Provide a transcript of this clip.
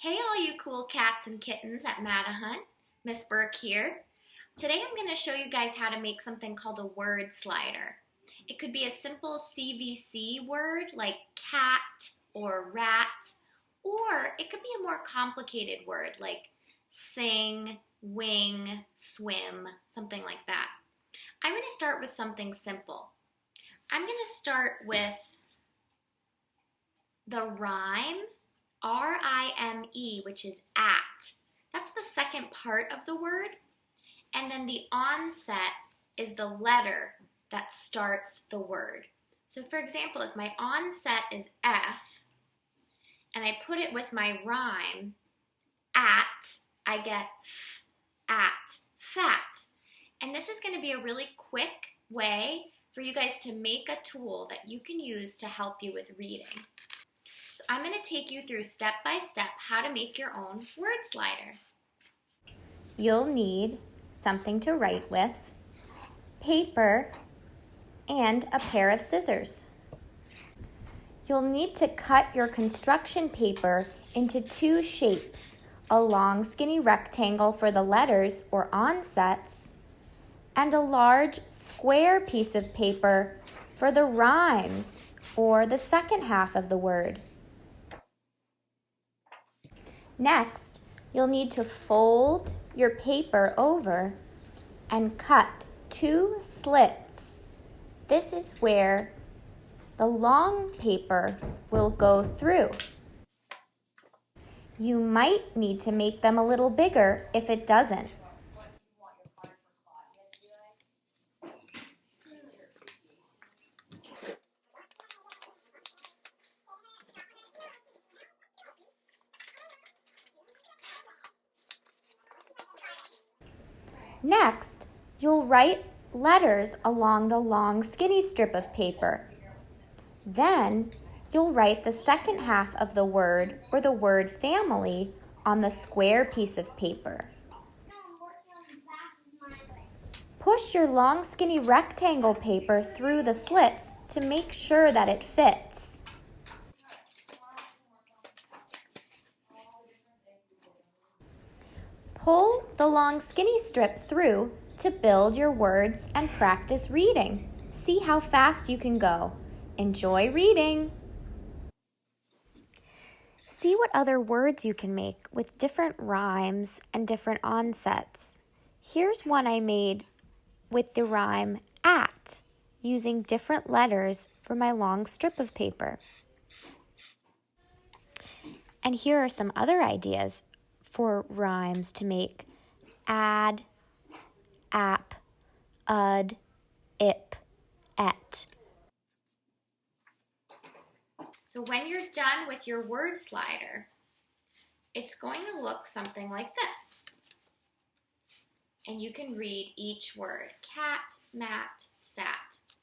Hey all you cool cats and kittens at Matahunt, Miss Berke here. Today I'm going to show you guys how to make something called a word slider. It could be a simple CVC word like cat or rat, or it could be a more complicated word like sing, wing, swim, something like that. I'm going to start with something simple. I'm going to start with the rhyme R-I-M-E, which is at. That's the second part of the word. And then the onset is the letter that starts the word. So for example, if my onset is F, and I put it with my rhyme, at, I get f, at, fat. And this is going to be a really quick way for you guys to make a tool that you can use to help you with reading. So I'm going to take you through step by step how to make your own word slider. You'll need something to write with, paper, and a pair of scissors. You'll need to cut your construction paper into two shapes, a long skinny rectangle for the letters or onsets, and a large square piece of paper for the rhymes or the second half of the word. Next, you'll need to fold your paper over and cut two slits. This is where the long paper will go through. You might need to make them a little bigger if it doesn't. Next, you'll write letters along the long skinny strip of paper. Then, you'll write the second half of the word or the word family on the square piece of paper. Push your long skinny rectangle paper through the slits to make sure that it fits. Pull the long skinny strip through to build your words and practice reading. See how fast you can go. Enjoy reading. See what other words you can make with different rhymes and different onsets. Here's one I made with the rhyme at, using different letters for my long strip of paper. And here are some other ideas for rhymes to make: ad, ap, ud, ip, et. So when you're done with your word slider, it's going to look something like this. And you can read each word: cat, mat, sat,